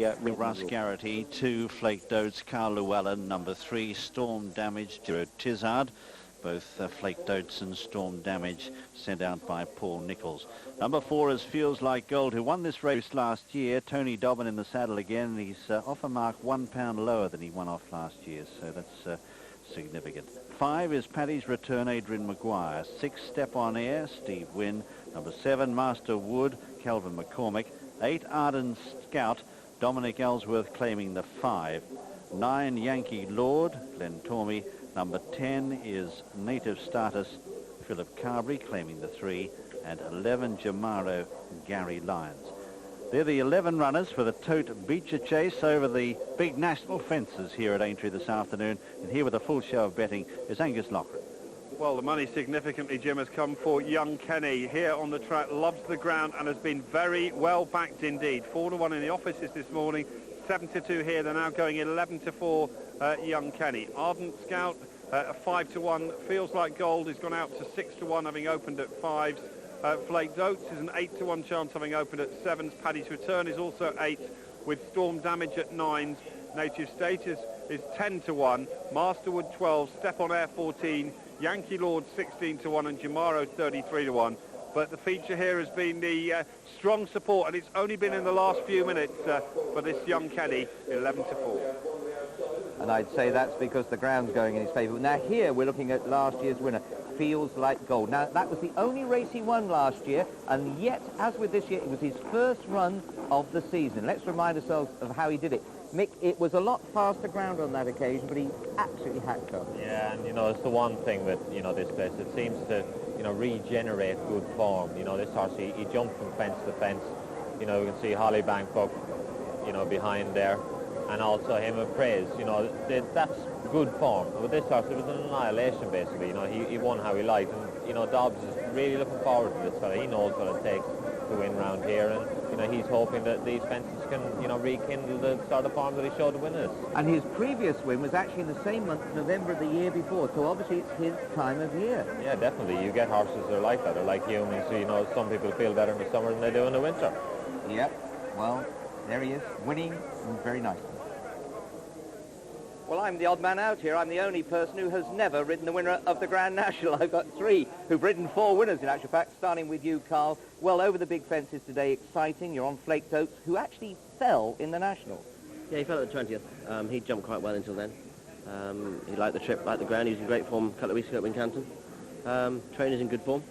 Russ Garrity, 2 Flake Dotes, Carl Llewellyn, number 3 Storm Damage, Tizard. Both Flake Dotes and Storm Damage sent out by Paul Nichols. Number 4 is Feels Like Gold, who won this race last year. Tony Dobbin in the saddle again. He's off a mark £1 lower than he won off last year, so that's significant. 5 is Paddy's Return, Adrian Maguire. 6 Step On Air, Steve Wynn. Number 7 Master Wood, Kelvin McCormick. 8 Arden Scout, Dominic Ellsworth claiming the 5. 9 Yankee Lord, Glenn Tormey. Number 10 is Native Status, Philip Carberry claiming the 3. And 11 Jamaro, Gary Lyons. They're the 11 runners for the Tote Becher Chase over the big national fences here at Aintree this afternoon. And here with a full show of betting is Angus Loughran. Well, the money significantly, Jim, has come for Young Kenny. Here on the track, loves the ground and has been very well backed indeed. 4-1 in the offices this morning, 7-2 here. They're now going 11-4, Young Kenny. Ardent Scout, 5-1. Feels Like Gold has gone out to 6-1, having opened at 5s. Flake Dotes is an 8-1 chance, having opened at 7s. Paddy's Return is also 8, with Storm Damage at 9s. Native Status is 10-1. Masterwood 12, Step On Air 14, Yankee Lord 16-1, and Jamaro 33-1. But the feature here has been the strong support, and it's only been in the last few minutes for this Young Kenny, 11-4. And I'd say that's because the ground's going in his favour. Now here we're looking at last year's winner, Feels Like Gold. Now that was the only race he won last year, and yet, as with this year, it was his first run of the season. Let's remind ourselves of how he did it. Mick, it was a lot faster ground on that occasion, but he absolutely hacked up. Yeah, and it's the one thing that, this place, it seems to, regenerate good form. This horse, he jumped from fence to fence. You can see Hollybank Buck, behind there, and also him of Praise. That's good form. With this horse, it was an annihilation, basically. He won how he liked, and, Dobbs is really looking forward to this fella. He knows what it takes to win round here, and he's hoping that these fences can rekindle the sort of form that he showed to win this. And his previous win was actually in the same month, November of the year before, so obviously it's his time of year. Yeah, definitely. You get horses that are like that. They're like humans. Some people feel better in the summer than they do in the winter. Yep. Well, there he is, winning very nicely. Well, I'm the odd man out here. I'm the only person who has never ridden the winner of the Grand National. I've got 3 who've ridden 4 winners, in actual fact, starting with you, Carl. Well, over the big fences today, exciting. You're on Flake Dotes, who actually fell in the National. Yeah, he fell at the 20th. He jumped quite well until then. He liked the trip, liked the ground. He was in great form a couple of weeks ago in Canton. Trainer's in good form,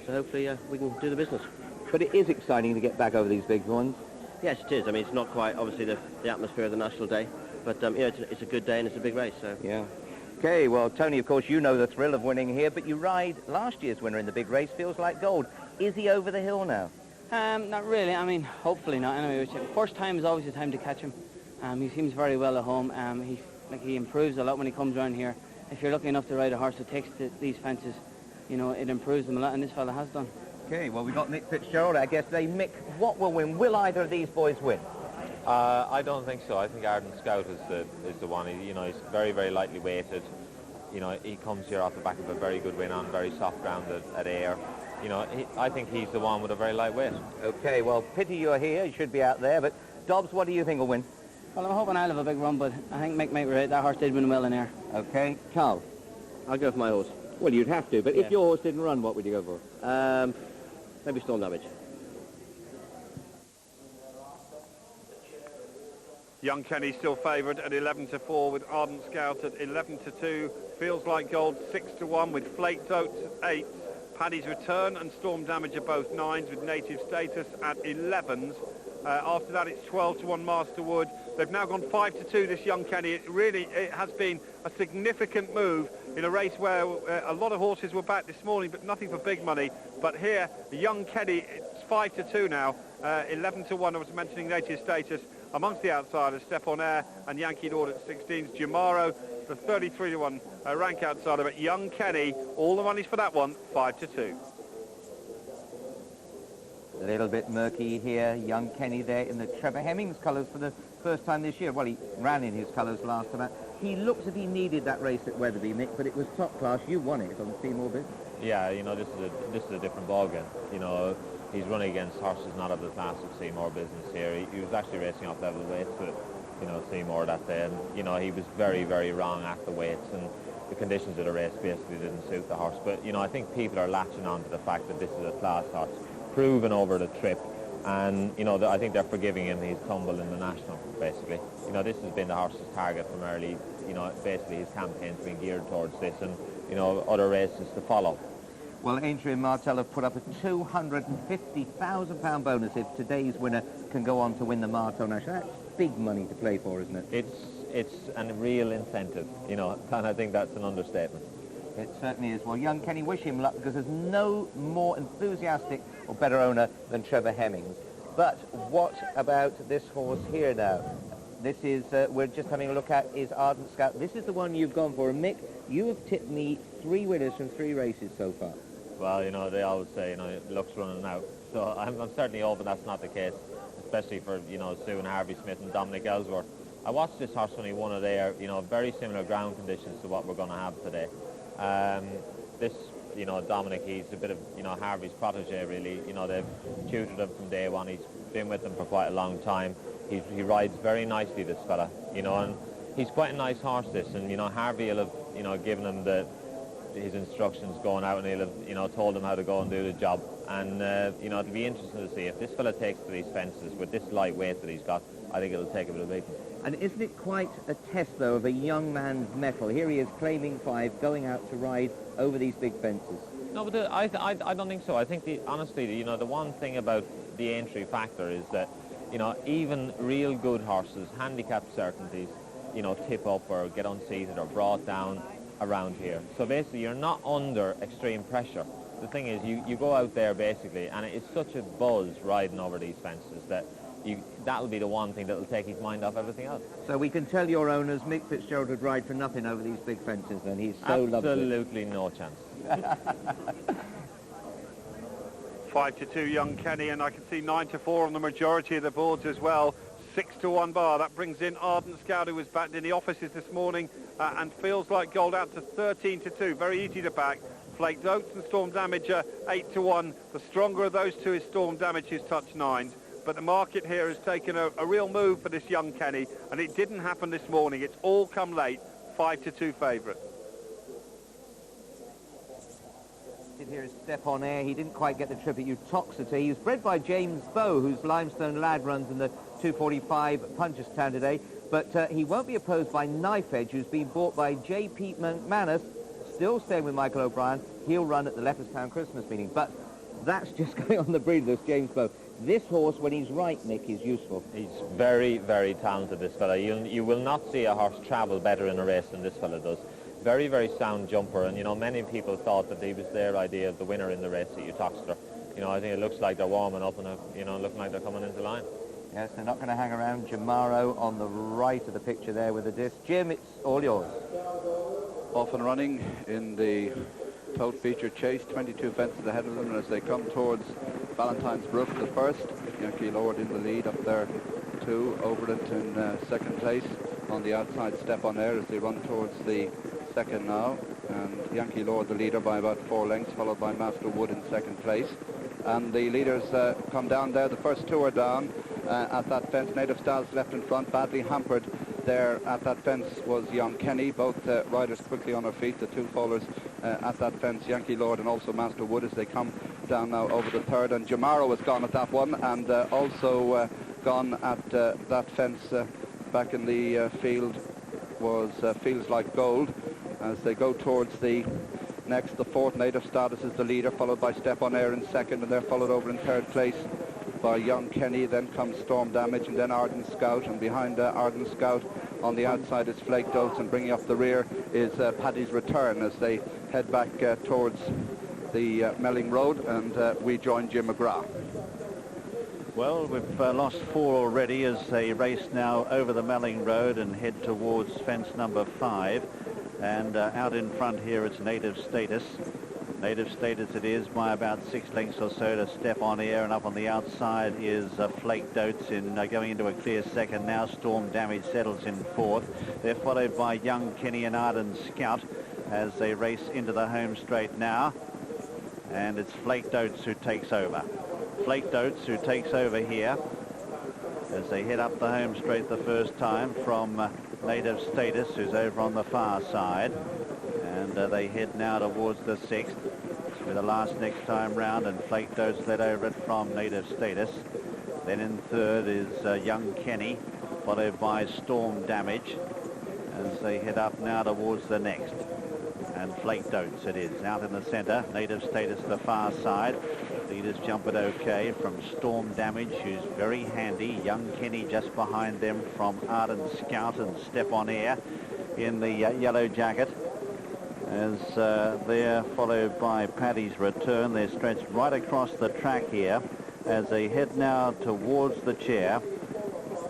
so hopefully we can do the business. But it is exciting to get back over these big ones. Yes, it is. I mean, it's not quite, obviously, the atmosphere of the National Day, but it's a good day and it's a big race. So yeah. Okay, well, Tony, of course, you know the thrill of winning here, but you ride last year's winner in the big race, Feels Like Gold. Is he over the hill now? Not really. I mean, hopefully not. Anyway, first time is always the time to catch him. He seems very well at home. He improves a lot when he comes around here. If you're lucky enough to ride a horse that takes these fences, it improves them a lot, and this fella has done. Okay, well, we've got Mick Fitzgerald, I guess. Mick, what will win? Will either of these boys win? I don't think so. I think Ardent Scout is the one. He's very, very lightly weighted. He comes here off the back of a very good win on very soft ground at Ayr. I think he's the one with a very light weight. Okay, well, pity you're here. You should be out there. But Dobbs, what do you think will win? Well, I'm hoping I'll have a big run, but I think Mick might be right. That horse did win well in Ayr. Okay, Carl. I'll go for my horse. Well, you'd have to, but yeah. If your horse didn't run, what would you go for? Maybe Storm Damage. Young Kenny still favoured at 11-4, with Ardent Scout at 11-2. Feels Like Gold 6-1, with Flake Dotes at 8. Paddy's Return and Storm Damage are both 9s, with Native Status at 11s. After that, it's 12-1 Masterwood. They've now gone 5-2, this Young Kenny. It has been a significant move in a race where a lot of horses were back this morning, but nothing for big money. But here, Young Kenny, it's 5-2 now. 11-1, I was mentioning Native Status. Amongst the outsiders, Step On Air and Yankee Lord at 16s. Jamaro, the 33-1 rank outsider. But Young Kenny, all the money's for that one, 5-2. A little bit murky here. Young Kenny there in the Trevor Hemmings colours for the first time this year. Well, he ran in his colours last time out. He looks as if he needed that race at Weatherby, Mick, but it was top class. You won it on the Seymour bit. Yeah, this is a different ballgame. he's running against horses not of the class of Seymour Business here. He was actually racing off level weights with, you know, Seymour that day, and, you know, he was very, very wrong at the weights, and the conditions of the race basically didn't suit the horse. But, you know, I think people are latching on to the fact that this is a class horse, proven over the trip, and, you know, I think they're forgiving him his tumble in the National, basically. You know, this has been the horse's target from early, you know, basically his campaign's been geared towards this, and, you know, other races to follow. Well, Aintree and Martell have put up a £250,000 bonus if today's winner can go on to win the Marteau National. That's big money to play for, isn't it? It's a real incentive, you know, and I think that's an understatement. It certainly is. Well, young Kenny, wish him luck, because there's no more enthusiastic or better owner than Trevor Hemmings. But what about this horse here now? This is, we're just having a look at, is Ardent Scout. This is the one you've gone for. And Mick, you have tipped me 3 winners from 3 races so far. Well, you know, they always say, you know, luck's running out. So I'm certainly hoping that's not the case, especially for, you know, Sue and Harvey Smith and Dominic Ellsworth. I watched this horse when he won it there, you know, very similar ground conditions to what we're going to have today. This, you know, Dominic, he's a bit of, you know, Harvey's protege, really. You know, they've tutored him from day one. He's been with them for quite a long time. He rides very nicely, this fella, you know, and he's quite a nice horse, this. And, you know, Harvey will have, you know, given him his instructions going out, and he'll have, you know, told him how to go and do the job. And, you know, it'll be interesting to see if this fella takes to these fences with this light weight that he's got. I think it'll take a bit of beating. And isn't it quite a test, though, of a young man's mettle? Here he is claiming 5, going out to ride over these big fences. No, but I don't think so. I think, honestly, you know, the one thing about the entry factor is that, you know, even real good horses, handicapped certainties, you know, tip up or get unseated or brought down around here. So basically, you're not under extreme pressure. The thing is, you go out there, basically, and it's such a buzz riding over these fences that that'll be the one thing that'll take his mind off everything else. So we can tell your owners Mick Fitzgerald would ride for nothing over these big fences, then. He's so lovely. Absolutely no chance. 5-2 young Kenny, and I can see 9-4 on the majority of the boards as well. 6-1 bar. That brings in Ardent Scout, who was backed in the offices this morning, and feels like gold out to 13-2. Very easy to back. Flaked Oats and Storm Damage 8-1. The stronger of those two is Storm Damage, who's touched 9s. But the market here has taken a real move for this young Kenny, and it didn't happen this morning. It's all come late. 5-2 favourite. Here is Step On Air. He didn't quite get the trip at Utoxeter. He was bred by James Bow, whose Limestone Lad runs in the 245 Punchestown today. But he won't be opposed by Knife Edge, who's been bought by J.P. McManus, still staying with Michael O'Brien. He'll run at the Leopardstown Christmas meeting. But that's just going on the breed of this James Bow. This horse, when he's right, Nick, is useful. He's very, very talented, this fella. You will not see a horse travel better in a race than this fella does. Very, very sound jumper, and, you know, many people thought that he was their idea of the winner in the race at Utoxeter. You know, I think it looks like they're warming up and, you know, looking like they're coming into line. Yes, they're not going to hang around. Jamaro on the right of the picture there with the disc. Jim, it's all yours. Off and running in the Tote Becher Chase, 22 fences ahead of them, and as they come towards Valentine's Brook, the first, Yankee Lord in the lead up there, 2, Overland in second place. On the outside, Step On Air as they run towards the second now, and Yankee Lord the leader by about 4 lengths, followed by Master Wood in second place. And the leaders come down there. The first 2 are down at that fence. Native Styles left in front, badly hampered there at that fence was young Kenny. Both riders quickly on their feet, the 2 fallers at that fence, Yankee Lord and also Master Wood, as they come down now over the third. And Jamaro was gone at that one, and also gone at that fence back in the field was Feels Like Gold. As they go towards the next, the fourth, Native Status is the leader, followed by Step On Air in second, and they're followed over in third place by young Kenny. Then comes Storm Damage, and then Ardent Scout, and behind Ardent Scout on the outside is Flake Dose, and bringing up the rear is Paddy's Return as they head back towards the Melling Road, and we join Jim McGrath. Well, we've lost 4 already as they race now over the Melling Road and head towards fence number 5. And out in front here it's Native Status. Native Status it is by about 6 lengths or so to Step On Air, and up on the outside is Flake Dotes in going into a clear second now. Storm Damage settles in 4th. They're followed by young Kenny and Ardent Scout as they race into the home straight now, and it's Flake Dotes who takes over. Flaked Oats, who takes over here as they head up the home straight the first time from Native Status, who's over on the far side. And they head now towards the 6th with the last next time round, and Flaked Oats led over it from Native Status. Then in third is Young Kenny, followed by Storm Damage as they head up now towards the next. And Flaked Oats it is out in the centre. Native Status the far side. Leaders jump it okay from Storm Damage, who's very handy. Young Kenny just behind them from Ardent Scout and Step on Air in the yellow jacket. As they're followed by Paddy's Return. They're stretched right across the track here as they head now towards the chair.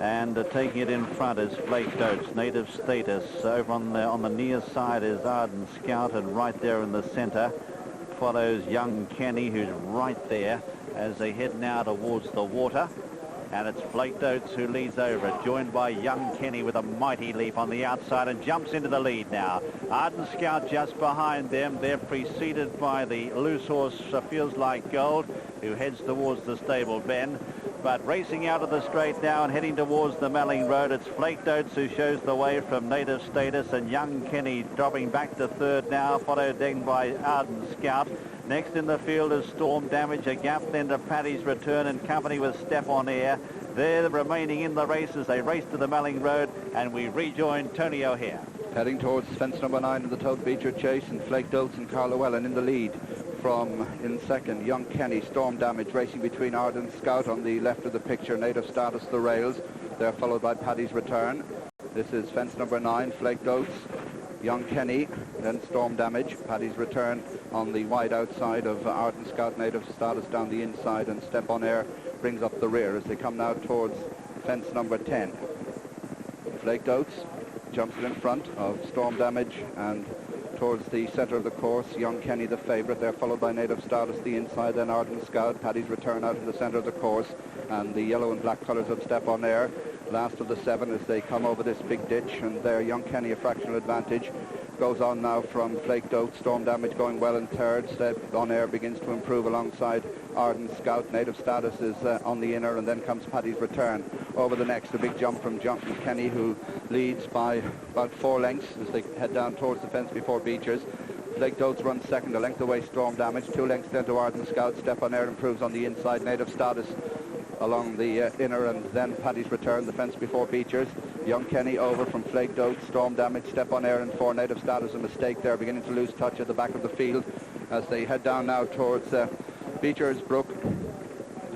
And taking it in front is Flaked Oats. Native Status over on the near side is Ardent Scout, and right there in the centre follows Young Kenny, who's right there as they head now towards the water. And it's Flaked Oats who leads over it, joined by Young Kenny with a mighty leap on the outside and jumps into the lead now. Ardent Scout just behind them. They're preceded by the loose horse Feels Like Gold, who heads towards the stable bend. But racing out of the straight now and heading towards the Melling Road, it's Flaked Oats who shows the way from Native Status, and Young Kenny dropping back to third now, followed then by Ardent Scout. Next in the field is Storm Damage, a gap then to Paddy's Return in company with Step on Air. They're remaining in the race as they race to the Melling Road, and we rejoin Tony O'Hare. Heading towards fence number 9 of the Tote Becher Chase, and Flaked Oats and Carl Llewellyn in the lead. From in second, Young Kenny, Storm Damage racing between Ardent Scout on the left of the picture, Native Status the rails. They're followed by Paddy's Return. This is fence number 9, Flaked Oats, Young Kenny, then Storm Damage, Paddy's Return on the wide outside of Ardent Scout, Native Status down the inside, and Step on Air brings up the rear as they come now towards fence number 10. Flaked Oats jumps it in front of Storm Damage, and towards the centre of the course, Young Kenny the favourite. They're followed by Native Status the inside, then Ardent Scout, Paddy's Return out in the centre of the course, and the yellow and black colours of Step on Air. Last of the 7 as they come over this big ditch, and there Young Kenny a fractional advantage. Goes on now from Flaked Oats, Storm Damage going well in third. Step on Air begins to improve alongside Ardent Scout. Native Status is on the inner, and then comes Paddy's Return. Over the next, a big jump from Young Kenny, who leads by about 4 lengths as they head down towards the fence before Beechers. Flaked Oats runs second, a length away Storm Damage. 2 lengths then to Ardent Scout. Step on Air improves on the inside. Native Status along the inner, and then Paddy's Return, the fence before Beechers. Young Kenny over from Flaked Oats, Storm Damage, Step on Air, and 4 Native Status. A mistake there, beginning to lose touch at the back of the field as they head down now towards Beechers Brook,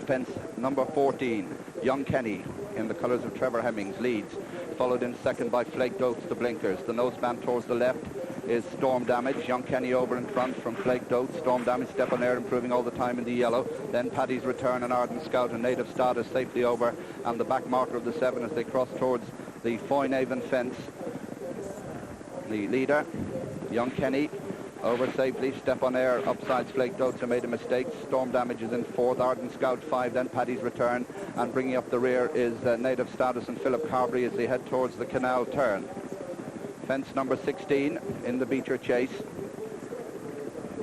fence number 14. Young Kenny in the colours of Trevor Hemmings leads, followed in second by Flaked Oats, the blinkers. The noseband towards the left is Storm Damage. Young Kenny over in front from Flaked Oats. Storm Damage, Step on Air improving all the time in the yellow. Then Paddy's Return and Ardent Scout and Native Status safely over, and the back marker of the 7 as they cross towards the Foynaven fence. The leader, Young Kenny, over safely. Step on Air upsides Flaked Oats who made a mistake. Storm Damage is in 4th, Ardent Scout 5, then Paddy's Return, and bringing up the rear is Native Status and Philip Carberry as they head towards the canal turn. Fence number 16 in the Becher Chase.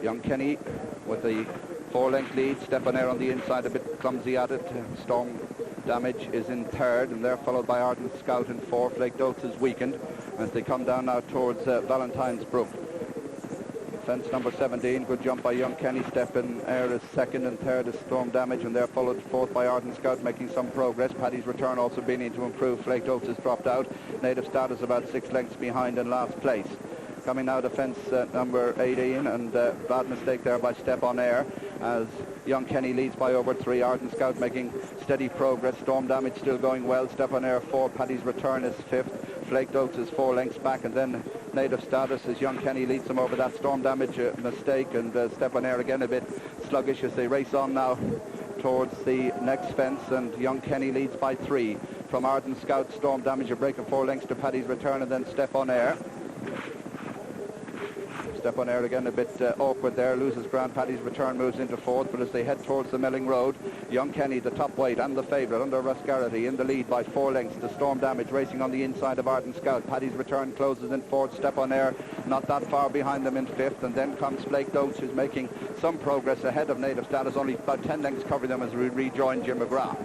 Young Kenny with the 4-length lead. Step on Air on the inside, a bit clumsy at it. Storm Damage is in 3rd, and they're followed by Ardent Scout in 4. Flaked Oats is weakened as they come down now towards Valentine's Brook. Fence number 17, good jump by Young Kenny. Step in Air is 2nd, and 3rd is Storm Damage, and they're followed 4th by Ardent Scout, making some progress. Paddy's Return also beginning to improve. Flaked Oats has dropped out. Native Status about 6 lengths behind in last place. Coming now to fence number 18, and bad mistake there by Step on Air as Young Kenny leads by over 3. Ardent Scout making steady progress. Storm Damage still going well. Step on Air 4. Paddy's Return is 5th. Flaked Oats is 4 lengths back, and then Native Status as Young Kenny leads them over that Storm Damage mistake, and Step on Air again a bit sluggish as they race on now towards the next fence, and Young Kenny leads by 3 from Ardent Scout. Storm Damage a break of 4 lengths to Paddy's Return, and then Step on Air. Step on air again, a bit awkward there, loses ground. Paddy's Return moves into fourth, but as they head towards the Milling Road, Young Kenny, the top weight and the favourite under Rascarity, in the lead by 4 lengths. The Storm Damage racing on the inside of Ardent Scout. Paddy's Return closes in fourth. Step on air not that far behind them in fifth, and then comes Flake Oates, who's making some progress ahead of Native Status, only about 10 lengths covering them as we rejoin Jim McGrath.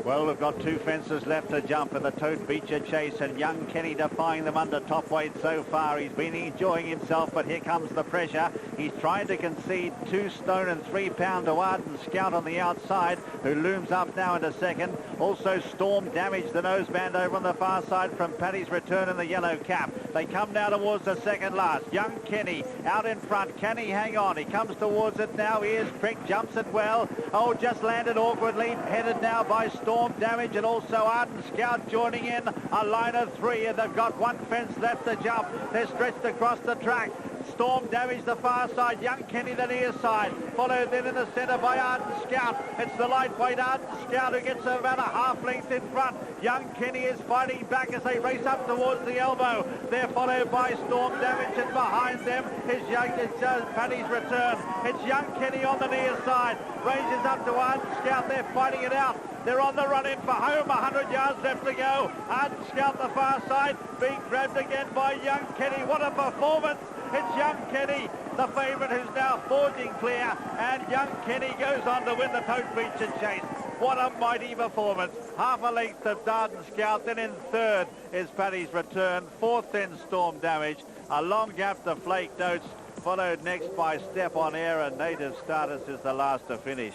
Well, we've got 2 fences left to jump in the Tote Becher Chase, and Young Kenny defying them under top weight so far. He's been enjoying himself, but here comes the pressure. He's trying to concede 2 stone and 3 pound to Ardent Scout on the outside, who looms up now into second. Also Storm Damage, the noseband over on the far side from Paddy's Return in the yellow cap. They come now towards the second last. Young Kenny out in front. Can he hang on? He comes towards it now. He is prick, jumps it well. Oh, just landed awkwardly. Headed now by Storm Damage, and also Ardent Scout joining in a line of 3, and they've got 1 fence left to jump. They're stretched across the track. Storm Damage the far side, Young Kenny the near side, followed then in the centre by Ardent Scout. It's the lightweight Ardent Scout who gets about a half length in front. Young Kenny is fighting back as they race up towards the elbow. They're followed by Storm Damage, and behind them is Paddy's Return. It's Young Kenny on the near side, ranges up to Ardent Scout. They're fighting it out. They're on the run in for home, 100 yards left to go. Ardent Scout the far side, being grabbed again by Young Kenny. What a performance! It's Young Kenny, the favourite, who's now forging clear, and Young Kenny goes on to win the Tote Becher Chase. What a mighty performance. Half a length of Ardent Scout, then in third is Paddy's Return, fourth then Storm Damage, a long gap to Flake Oates, followed next by Step on Air, and Native Status is the last to finish.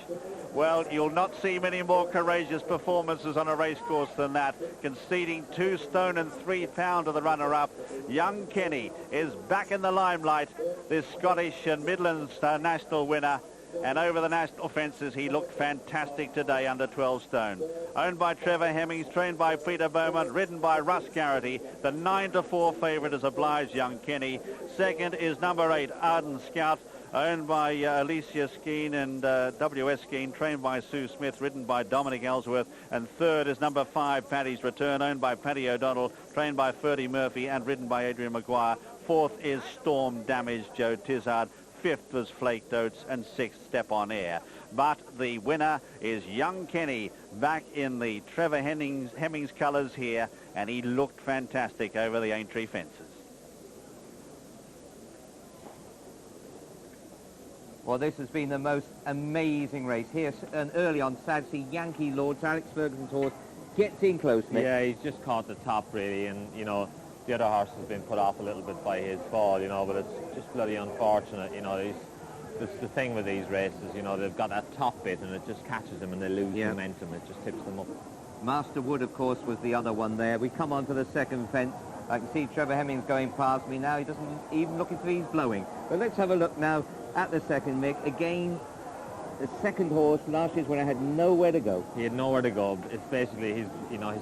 Well, you'll not see many more courageous performances on a racecourse than that, conceding 2 stone and 3 pound to the runner-up. Young Kenny is back in the limelight, this Scottish and Midlands national winner, and over the national fences he looked fantastic today under 12 stone. Owned by Trevor Hemmings, trained by Peter Bowman, ridden by Russ Garrity. The 9-4 favourite is Obliged Young Kenny. Second is number 8 Ardent Scout, owned by Alicia Skeen and W.S. Skeen, trained by Sue Smith, ridden by Dominic Ellsworth. And third is number 5 Paddy's Return, owned by Paddy O'Donnell, trained by Ferdy Murphy and ridden by Adrian Maguire. Fourth is Storm Damage, Joe Tizard. Fifth was Flake Oates, and sixth Step on Air. But the winner is Young Kenny, back in the Trevor Hemmings colours here, and he looked fantastic over the Aintree fences. Well, this has been the most amazing race. Here, and early on, sad to see Yankee Lords, Alex Ferguson's horse, gets in close, Mick. Yeah, he's just caught the top, really, and, you know, the other horse has been put off a little bit by his fall, you know, but it's just bloody unfortunate, you know. It's the thing with these races, you know, they've got that top bit and it just catches them and they lose momentum. It just tips them up. Master Wood, of course, was the other one there. We come on to the second fence. I can see Trevor Hemmings going past me now. He doesn't even look as if he's blowing. But let's have a look now at the second, Mick. Again, the second horse last year's winner had nowhere to go. He had nowhere to go. It's basically his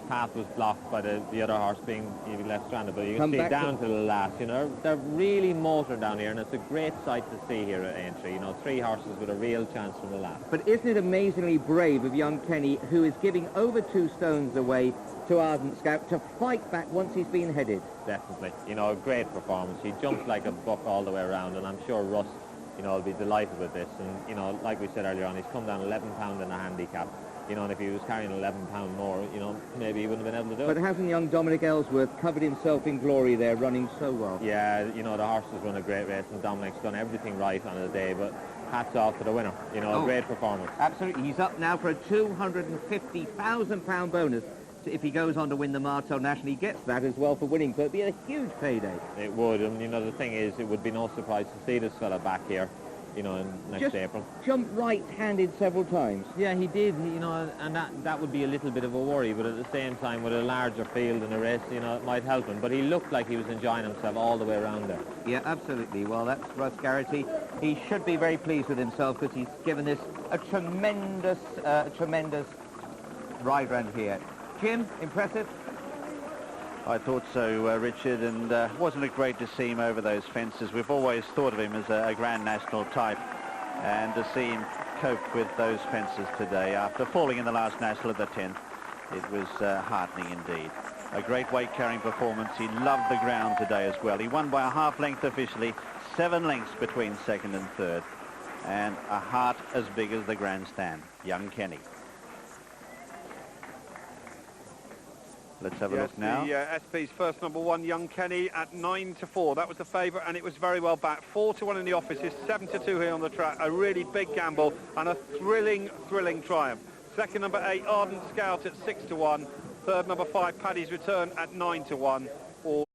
path was blocked by the other horse being left stranded. But you can see down to the last. You know, they're really motored down here, and it's a great sight to see here at Aintree. You know, 3 horses with a real chance from the last. But isn't it amazingly brave of Young Kenny, who is giving over 2 stones away to Ardent Scout, to fight back once he's been headed? Definitely. You know, a great performance. He jumped like a buck all the way around, and I'm sure Russ, you know, will be delighted with this. And, you know, like we said earlier on, he's come down 11 pound in a handicap. You know, and if he was carrying 11 pound more, you know, maybe he wouldn't have been able to do it. But hasn't young Dominic Ellsworth covered himself in glory there, running so well? Yeah, you know, the horse has run a great race, and Dominic's done everything right on the day, but hats off to the winner. You know, a great performance. Absolutely. He's up now for a £250,000 bonus. If he goes on to win the Martel National, he gets that as well for winning, so it'd be a huge payday. It would, and, you know, the thing is, it would be no surprise to see this fella back here, you know, next April. Jumped right-handed several times. Yeah, he did, you know, and that would be a little bit of a worry, but at the same time, with a larger field in a race, you know, it might help him. But he looked like he was enjoying himself all the way around there. Yeah, absolutely. Well, that's Russ Garrity. He should be very pleased with himself, because he's given this a tremendous ride round here. Jim, impressive? I thought so, Richard, and wasn't it great to see him over those fences? We've always thought of him as a Grand National type, and to see him cope with those fences today after falling in the last National at the 10th, it was heartening indeed. A great weight-carrying performance. He loved the ground today as well. He won by a half length officially, 7 lengths between second and third, and a heart as big as the grandstand. Young Kenny. Let's have a look now. The SP's first number 1, Young Kenny, at 9-4. That was the favourite, and it was very well backed. 4-1 in the offices, 7-2 here on the track. A really big gamble and a thrilling triumph. Second number 8, Ardent Scout, at 6-1. Third number 5, Paddy's Return, at 9-1. All